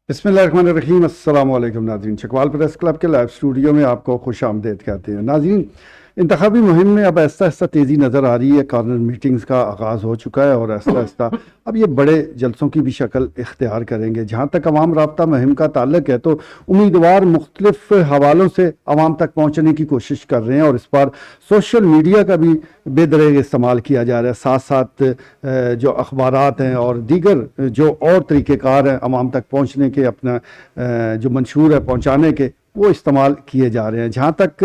बिस्मिल्लाहिर्रहमानिर्रहीम। अस्सलाम वालेकुम नाज़रीन, चकवाल प्रेस क्लब के लाइव स्टूडियो में आपको खुश आमदेद कहते हैं। नाज़रीन, इंतखाबी मुहिम में अब आहिस्ता आहिस्ता तेज़ी नज़र आ रही है। कॉर्नर मीटिंग्स का आगाज़ हो चुका है और आहिस्ता आहिस्ता अब ये बड़े जलसों की भी शक्ल इख्तियार करेंगे। जहाँ तक अवाम राब्ता मुहिम का ताल्लुक है तो उम्मीदवार मुख्तलिफ हवालों से अवाम तक पहुँचने की कोशिश कर रहे हैं और इस बार सोशल मीडिया का भी बेदरेग इस्तेमाल किया जा रहा है। साथ साथ जो अखबारात हैं और दीगर जो और तरीक़ेकार हैं अवाम तक पहुँचने के, अपना जो मंशूर है पहुँचाने के, वो इस्तेमाल किए जा रहे हैं। जहाँ तक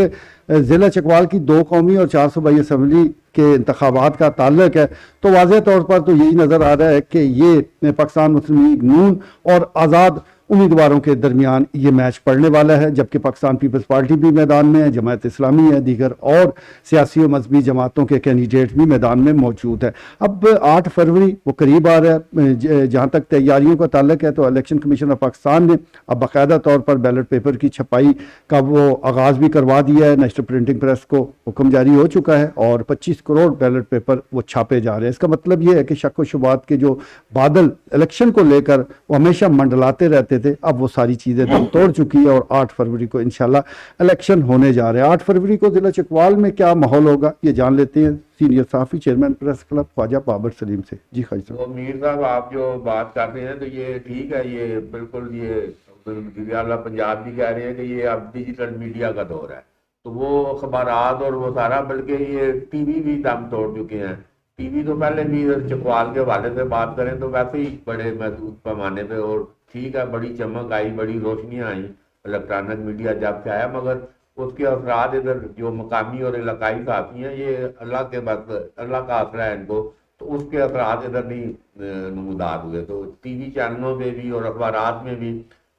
ज़िला चकवाल की 2 कौमी और 4 सूबाई असम्बली के इंतखाबात का ताल्लुक है तो वाज़ेह तौर पर तो यही नज़र आ रहा है कि ये पाकिस्तान मुस्लिम लीग नून और आज़ाद उम्मीदवारों के दरमियान ये मैच पड़ने वाला है। जबकि पाकिस्तान पीपल्स पार्टी भी मैदान में है, जमात इस्लामी है, दीगर और सियासी और मजहबी जमातों के कैंडिडेट भी मैदान में मौजूद है। अब 8 फरवरी वो करीब आ रहा है। जहाँ तक तैयारियों का ताल्लुक है तो इलेक्शन कमीशन ऑफ पाकिस्तान ने अब बाकायदा तौर पर बैलेट पेपर की छपाई का वो आगाज़ भी करवा दिया है। नेशनल प्रिंटिंग प्रेस को हुक्म जारी हो चुका है और 25 करोड़ बैलेट पेपर वो छापे जा रहे हैं। इसका मतलब ये है कि शक व शुबात के जो बादल इलेक्शन को लेकर वो हमेशा मंडलाते रहते थे, अब वो सारी चीज़ें दम तोड़ चुकी है और 8 फरवरी को इंशाल्लाह इलेक्शन होने जा रहे हैं। 8 फरवरी को ज़िला चकवाल में क्या माहौल होगा ये जान लेते हैं सीनियर सहाफ़ी chairman press club Khawaja Babar Saleem से। जी ख्वाजा साहब। तो मीर साहब, आप जो बात कर रहे हैं तो ये ठीक है, ये बिल्कुल ये वाला पंजाब भी कह रहे हैं कि ये अब डिजिटल मीडिया का दौर है। तो वो अखबारात और वो सारा, बल्कि ये टीवी भी दम तोड़ चुके हैं। टीवी तो पहले भी चकवाल के हवाले से बात करें तो वैसे ही बड़े महदूद पैमाने पे, और ठीक है बड़ी चमक आई, बड़ी रोशनियाँ आई इलेक्ट्रॉनिक मीडिया जब से आया, मगर उसके असरात इधर जो मकामी और इलाकाई साथी हैं, ये अल्लाह के बस अल्लाह का आसरा है इनको, तो उसके असरात इधर नहीं नमूदार हुए। तो टीवी चैनलों पे भी और अखबारात में भी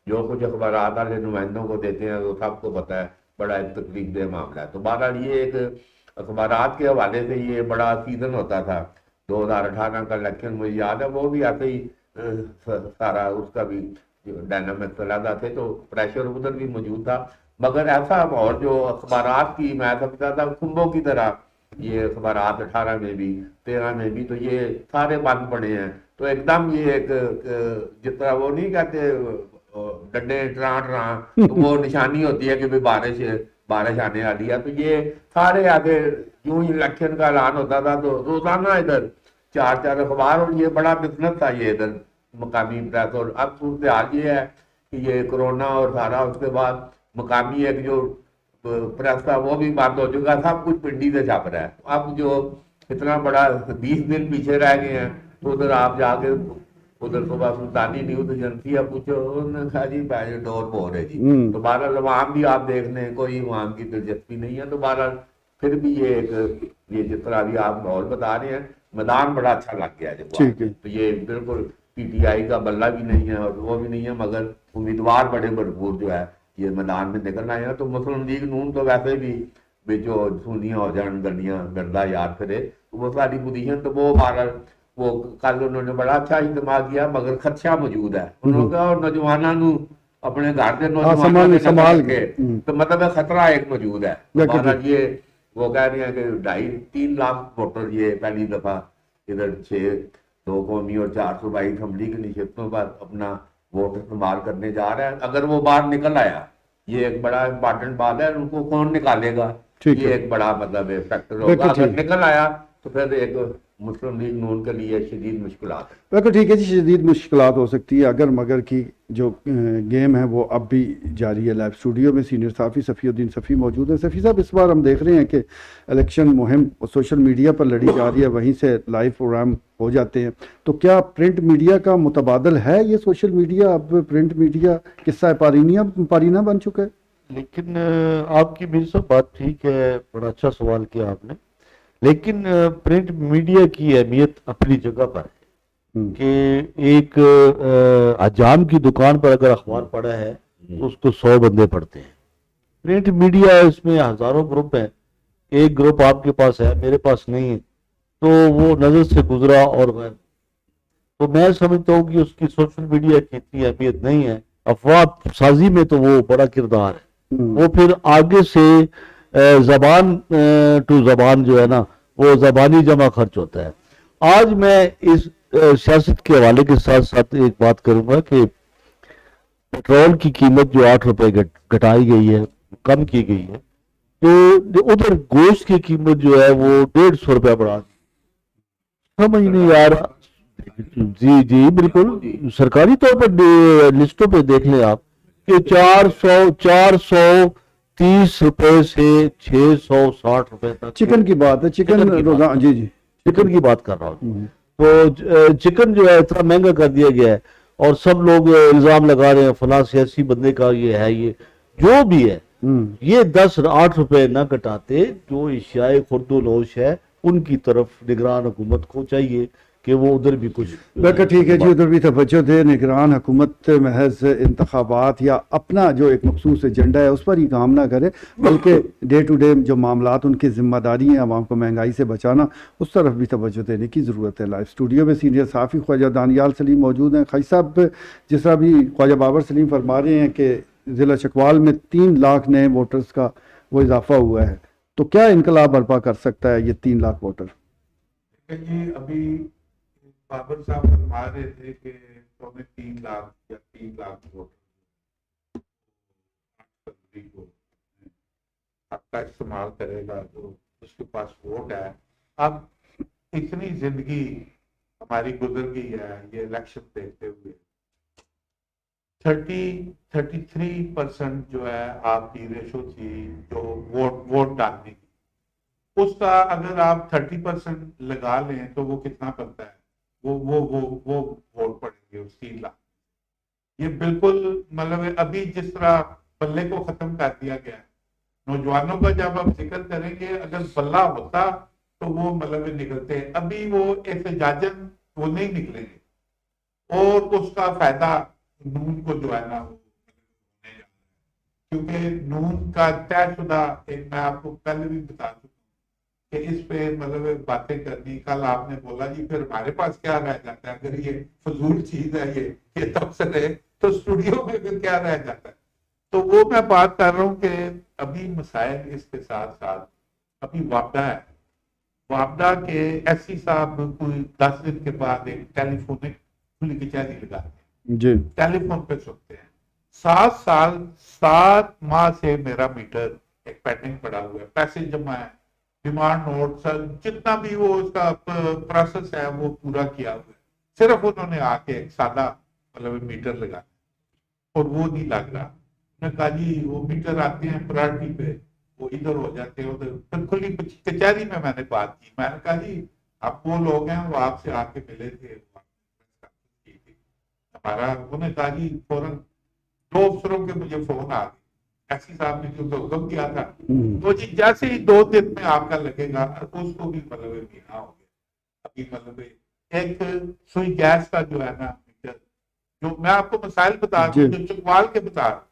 जो कुछ अखबारात वाले नुमाइंदों को देते हैं वो सबको पता है, बड़ा एक तकलीफ दह मामला है। तो बहरहाल ये एक अखबारात के हवाले से ये बड़ा सीजन होता था 2018 का इलेक्शन, मुझे याद है, वो भी ऐसे ही सारा उसका भी डायनामिक्स अलग थे, तो प्रेशर उधर भी मौजूद था। मगर ऐसा और जो अखबारात की मैं समझता था खुम्बों की तरह ये अखबारात 18 में भी 13 में भी, तो ये सारे बंद पड़े हैं। तो एकदम ये एक जिस तरह वो नहीं कहते डंडे टरा तो वो निशानी होती है कि भाई बारिश आने वाली है। तो ये सारे आगे यूं ही इलेक्शन का ऐलान होता था तो रोजाना इधर 4 अखबार, और ये बड़ा बिजनेस था ये इधर मकामी प्रेस। और अब सूरत हाल ये है कि ये कोरोना और सारा, उसके बाद मकामी एक जो प्रेस था वो भी बंद हो चुका, सब कुछ पिंडी से छप रहा है। अब जो इतना बड़ा 20 दिन पीछे रह गए हैं, तो उधर आप जाके उधर सुबह सुल्तानी न्यूज एजेंसी है पूछो, उन्होंने कहा जी पैसे डोर बोर है जी। तो बहरहाल वहां भी आप देख लें कोई वहां की दिलचस्पी नहीं है। तो बहरहाल फिर भी ये एक ये जिस तरह भी आप माहौल बता रहे हैं, मैदान बड़ा अच्छा लग गया है। तो ये बिल्कुल पीटीआई का बल्ला भी नहीं है और वो भी नहीं है, मगर उम्मीदवार बड़े भरपूर जो है ये मैदान में निकल आए हैं। तो मुस्लिम लीग नून तो वैसे भी जो सुनियां हो जान गड्डियां गर्दा याद करे, तो वो सारी पोजीशन तो वो बहरहाल वो कल उन्होंने बड़ा अच्छा इस्तेमाल किया, मगर खदशा मौजूद है। उन्होंने कहा नौजवानों अपने घर के नौजवानों के तो मतलब खतरा एक मौजूद है। ये वो कह रहे हैं कि 2.5-3 लाख वोटर ये पहली दफा इधर 2 कौमी और 4 सूबाई असम्बली की नशिस्तों पर अपना वोट इस्तेमाल करने जा रहा है। अगर वो बाहर निकल आया, ये एक बड़ा इंपॉर्टेंट बात है, उनको कौन निकालेगा ये एक बड़ा मतलब फैक्टर होगा। अगर निकल आया तो फिर एक मुस्लिम लीग नून के लिए शदीद मुश्किलात है। बिल्कुल ठीक है जी, शदीद मुश्किलात हो सकती है। अगर मगर की जो गेम है वो अब भी जारी है। लाइव स्टूडियो में सीनियर सहाफ़ी सफ़ीउद्दीन सफ़ी मौजूद है। सफ़ी साहब, इस बार हम देख रहे हैं कि इलेक्शन मुहिम सोशल मीडिया पर लड़ी जा रही है, वहीं से लाइव प्रोग्राम हो जाते हैं। तो क्या प्रिंट मीडिया का मुतबादल है ये सोशल मीडिया? अब प्रिंट मीडिया किस्सा पारीना बन चुका है। लेकिन आपकी मेरी सब बात ठीक है, बड़ा अच्छा सवाल किया आपने। लेकिन प्रिंट मीडिया की अहमियत अपनी जगह पर है कि एक हजाम की दुकान पर अगर अखबार पड़ा है तो उसको 100 बंदे पढ़ते हैं। प्रिंट मीडिया इसमें हजारों ग्रुप हैं, एक ग्रुप आपके पास है मेरे पास नहीं है, तो वो नजर से गुजरा और तो मैं समझता हूँ कि उसकी सोशल मीडिया की इतनी अहमियत नहीं है। अफवाह साजी में तो वो बड़ा किरदार है, वो फिर आगे से जबान टू जबान जो है ना, वो जबानी जमा खर्च होता है। आज मैं इस सियासत के हवाले के साथ साथ एक बात करूंगा कि पेट्रोल की कीमत जो 8 रुपए घटाई गई है, कम की गई है, तो उधर गोश्त की कीमत जो है वो 150 रुपया बढ़ा दी। समझ नहीं आ रहा। जी जी बिल्कुल, सरकारी तौर पर लिस्टों पे देख लें आप कि 430 रुपए से 660 रुपए तक चिकन की बात है, चिकन चिकन की बात रोजाना, जी जी। चिकन की बात कर रहा हूँ। तो चिकन जो है इतना महंगा कर दिया गया है, और सब लोग इल्जाम लगा रहे हैं फला सियासी बंदे का ये है, ये जो भी है, ये 8 रुपए ना घटाते, जो एशियाई खुर्दोनोश है उनकी तरफ निगरान हुकूमत को चाहिए कि वो उधर भी कुछ। बिल्कुल ठीक है जी, उधर भी तवज्जो दे। निगरान हुकूमत महज इंतखाबात या अपना जो एक मखसूस एजेंडा है उस पर ही काम ना करे, बल्कि डे टू डे जो मामलात उनकी जिम्मेदारी है आवाम को महंगाई से बचाना, उस तरफ भी तवज्जो देने की ज़रूरत है। लाइव स्टूडियो में सीनियर सहाफ़ी ख्वाजा दानियाल सलीम मौजूद हैं। खाई साहब, जिस तरह भी ख्वाजा बाबर सलीम फरमा रहे हैं कि ज़िला चकवाल में 3 लाख नए वोटर्स का वो इजाफा हुआ है, तो क्या इनकलाब बर्पा कर सकता है ये 3 लाख वोटर? जी अभी बाबर साहब फरमा रहे थे कि 3 लाख या 3 लाख वोटर 8 फरवरी को आपका इस्तेमाल करेगा तो उसके पास वोट है। अब इतनी जिंदगी हमारी गुजर गई है ये इलेक्शन देखते हुए, 33% जो है आपकी रेशो थी जो वोट डालने की, उसका अगर आप 30% लगा लें तो वो कितना बनता है, वो वोट पड़ेंगे उस 3 लाख। ये बिल्कुल मतलब अभी जिस तरह बल्ले को खत्म कर दिया गया है, नौजवानों का जब आप जिक्र करेंगे, अगर बल्ला होता तो वो मतलब निकलते, अभी वो एहतजाजन वो नहीं निकलेंगे, और उसका फायदा नून को जो है ना वो होने जा रहा है, क्योंकि नून का तयशुदा, एक मैं आपको पहले भी बता चुका कि इस पे मतलब बातें करनी। कल आपने बोला जी फिर हमारे पास क्या रह जाता है, अगर ये फजूल चीज है ये तबसर है तो स्टूडियो में फिर क्या रह जाता है। तो वो मैं बात कर रहा हूँ कि अभी मसाइल इसके साथ साथ अभी वापदा है, वापदा के एससी साहब कोई 10 दिन के बाद एक टेलीफोनिक खुली कचहरी लगाते हैं जी, टेलीफोन पे सुनते हैं। 7 साल 7 माह से मेरा मीटर एक पेंडिंग पड़ा हुआ है, पैसे जमा है, डिमांड नोट सर जितना भी वो उसका प्रोसेस है वो पूरा किया हुआ है, सिर्फ उन्होंने आके एक सादा मतलब मीटर लगा और वो नहीं लग रहा। मैंने कहा जी वो मीटर आते हैं प्रायोरिटी पे, वो इधर हो जाते हैं उधर। फिर खुली कचहरी में मैंने बात की, मैंने कहा जी आप वो लोग हैं वो आपसे आके मिले थे, हमारा उन्होंने कहा जी फौरन 2 अफसरों के मुझे फोन आ गए, एससी साहब ने जो हुक्म किया था तो जी जैसे ही 2 दिन में आपका लगेगा, उसको भी मतलब महीना हो गया। अभी मतलब एक सुई गैस का जो है ना मीटर, जो मैं आपको मसाइल बता रहा हूँ, जो चकवाल के बता रहा हूँ,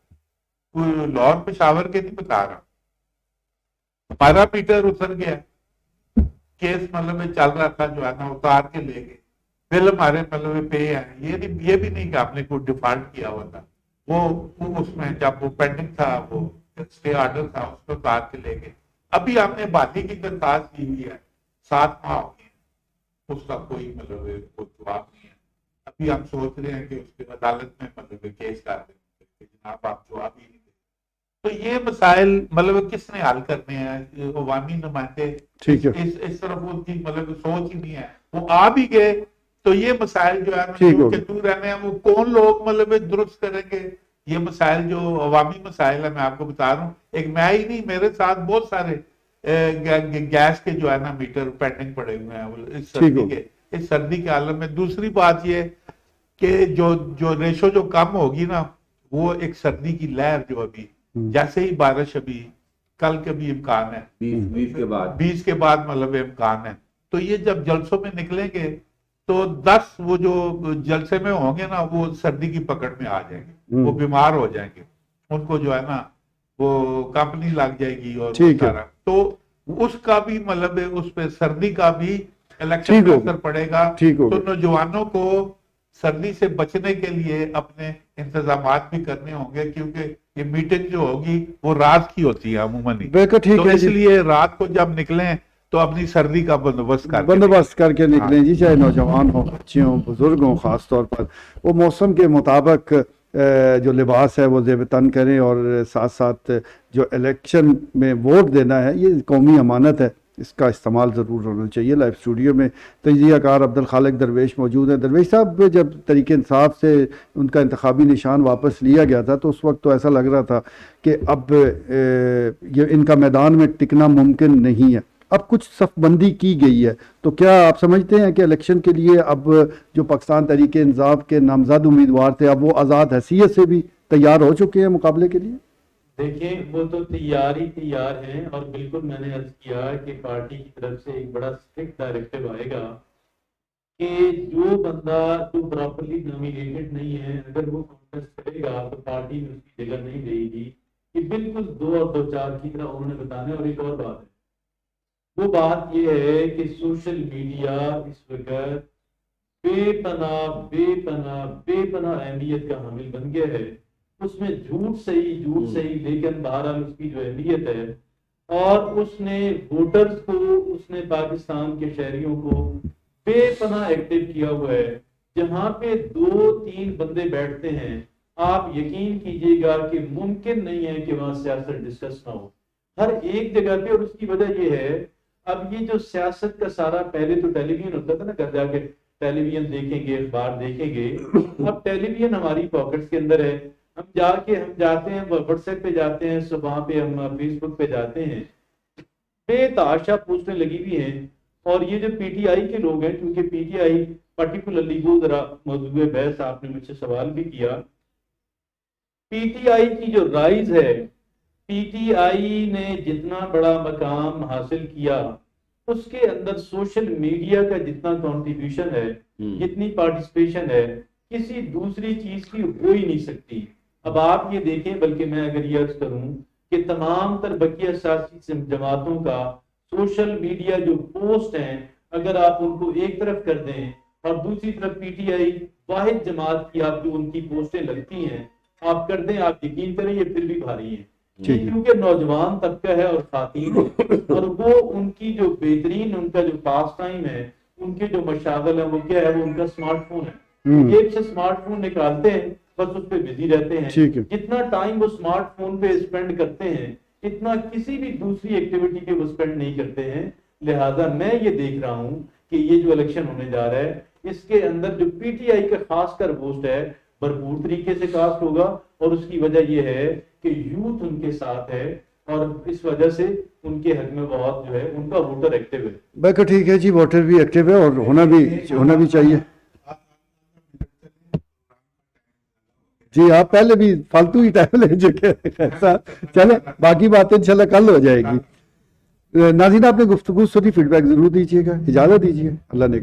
लाहौर पेशावर के नहीं बता रहा। हमारा मीटर उतर गया, केस मतलब चल रहा था जो है ना, उतार के ले गए, बिल हमारे मतलब पे है, ये भी नहीं कि आपने कोई डिफॉल्ट किया हुआ था, वो उसमें जब वो पेंडिंग था वो स्टे ऑर्डर था उसको उतार के ले गए। अभी हमने बाकी की दरखास्त की हुई है, 7 माह हो गए, उसका कोई मतलब कोई जवाब नहीं है। अभी हम सोच रहे हैं कि उसके अदालत में मतलब केस कर दें, जनाब आप जवाब ही नहीं दे। तो ये मसाइल मतलब किसने हल करने हैं, अवामी नुमाइंदे, ठीक है, इस तरफ उनकी मतलब सोच ही नहीं है। वो आ भी गए तो ये मसाइल जो है दूर रहने हैं, वो कौन लोग मतलब दुरुस्त करेंगे ये मसाइल जो अवामी मसाइल है। मैं आपको बता रहा हूँ, एक मैं ही नहीं, मेरे साथ बहुत सारे गैस के जो है ना मीटर पेंडिंग पड़े हुए हैं इस सर्दी के आलम में। दूसरी बात ये कि जो रेशो जो कम होगी ना, वो एक सर्दी की लहर जो अभी जैसे ही बारिश अभी कल के भी इम्कान है, 20 के बाद मतलब इम्कान है, तो ये जब जलसों में निकलेंगे तो 10 वो जो जलसे में होंगे ना वो सर्दी की पकड़ में आ जाएंगे, वो बीमार हो जाएंगे, उनको जो है ना वो कंपनी लग जाएगी और सारा, तो उसका भी मतलब उस पे सर्दी का भी इलेक्शन में असर पड़ेगा। तो नौजवानों को सर्दी से बचने के लिए अपने इंतजामात भी करने होंगे, क्योंकि ये मीटिंग जो होगी वो रात की होती है अमूमन, तो इसलिए रात को जब निकलें तो अपनी सर्दी का बंदोबस्त करके निकलें जी, चाहे नौजवान हो, बच्चे हों, बुजुर्ग हों, खास तौर पर वो मौसम के मुताबिक جو لباس ہے وہ زیب تن کریں اور ساتھ ساتھ جو الیکشن میں ووٹ دینا ہے یہ قومی امانت ہے، اس کا استعمال ضرور ہونا چاہیے۔ لائیو اسٹوڈیو میں تجزیہ کار عبدالخالق درویش موجود ہیں۔ درویش صاحب، جب تحریک انصاف سے ان کا انتخابی نشان واپس لیا گیا تھا تو اس وقت تو ایسا لگ رہا تھا کہ اب یہ ان کا میدان میں ٹکنا ممکن نہیں ہے، اب کچھ صف بندی کی گئی ہے، تو کیا آپ سمجھتے ہیں کہ الیکشن کے لیے اب جو پاکستان تحریک انصاف کے نامزد امیدوار تھے اب وہ آزاد حیثیت سے بھی تیار ہو چکے ہیں مقابلے کے لیے؟ دیکھیں وہ تو تیار ہیں، اور بالکل میں نے عرض کیا کہ پارٹی کی طرف سے ایک بڑا اسٹرکٹ ڈائریکٹو آئے گا کہ جو بندہ جو پراپرلی نامینیٹڈ نہیں ہے اگر وہ کانٹیسٹ کرے گا تو پارٹی میں اس کی جگہ نہیں رہے گی، کہ بالکل 2 اور 2 4 کی طرح انہوں نے بتانا ہے۔ اور ایک اور بات ہے، وہ بات یہ ہے کہ سوشل میڈیا اس وقت بے پناہ اہمیت کا حامل بن گیا ہے۔ اس میں جھوٹ صحیح لیکن بہرحال اس کی جو اہمیت ہے، اور اس نے ووٹرز کو، اس نے پاکستان کے شہریوں کو بے پناہ ایکٹیو کیا ہوا ہے۔ جہاں پہ 2-3 بندے بیٹھتے ہیں آپ یقین کیجئے گا کہ ممکن نہیں ہے کہ وہاں سیاست ڈسکس نہ ہو ہر ایک جگہ پہ۔ اور اس کی وجہ یہ ہے، اب یہ جو سیاست کا سارا، پہلے تو ٹیلی ویژن ہوتا تھا نا، گھر جا کے ٹیلی ویژن دیکھیں گے، اخبار دیکھیں گے، اب ٹیلی ویژن ہماری پاکٹس کے اندر ہے، ہم جاتے ہیں واٹس ایپ پہ جاتے ہیں، وہاں پہ ہم فیس بک پہ جاتے ہیں، بے تحاشا پوسٹیں لگی ہوئی ہیں۔ اور یہ جو پی ٹی آئی کے لوگ ہیں، کیونکہ پی ٹی آئی پرٹیکولرلی وہ ذرا موضوع بحث آپ نے مجھ سے سوال بھی کیا، پی ٹی آئی کی جو رائز ہے، پی ٹی آئی نے جتنا بڑا مقام حاصل کیا اس کے اندر سوشل میڈیا کا جتنا کنٹریبیوشن ہے، جتنی پارٹیسپیشن ہے، کسی دوسری چیز کی ہو ہی نہیں سکتی۔ اب آپ یہ دیکھیں، بلکہ میں اگر یہ عرض کروں کہ تمام تر بقیہ سیاسی جماعتوں کا سوشل میڈیا جو پوسٹ ہیں، اگر آپ ان کو ایک طرف کر دیں اور دوسری طرف پی ٹی آئی واحد جماعت کی آپ جو ان کی پوسٹیں لگتی ہیں آپ کر دیں، آپ یقین کریں یہ پھر بھی بھاری ہیں، کیونکہ نوجوان طبقہ ہے اور خواتین ہے، اور وہ ان کی جو بہترین ان کا جو پاس ٹائم ہے، ان کے جو مشاغل ہے وہ کیا ہے، وہ ان کا سمارٹ فون ہے، جیب سے سمارٹ فون نکالتے ہیں، بس اس پہ بزی رہتے ہیں۔ جتنا ٹائم وہ سمارٹ فون پہ اسپینڈ کرتے ہیں اتنا کسی بھی دوسری ایکٹیویٹی پہ وہ اسپینڈ نہیں کرتے ہیں۔ لہٰذا میں یہ دیکھ رہا ہوں کہ یہ جو الیکشن ہونے جا رہا ہے اس کے اندر جو پی ٹی آئی کا خاص کر ووٹ ہے بھرپور طریقے سے کاسٹ ہوگا، اور اس کی وجہ یہ ہے کہ یوتھ ان کے ساتھ ہے، اور اس وجہ سے ان کے حق میں بہت جو ہے ان کا ووٹر ایکٹیو ہے۔ بالکل ٹھیک ہے جی، ووٹر بھی ایکٹیو ہے اور ہونا بھی چاہیے۔ جی آپ پہلے بھی فالتو ہی ٹائم لے چکے ایسا، چلیں باقی باتیں انشاءاللہ کل ہو جائے گی۔ ناظرین آپ نے گفتگو سنی، فیڈ بیک ضرور دیجیے گا، اجازت دیجیے، اللہ نے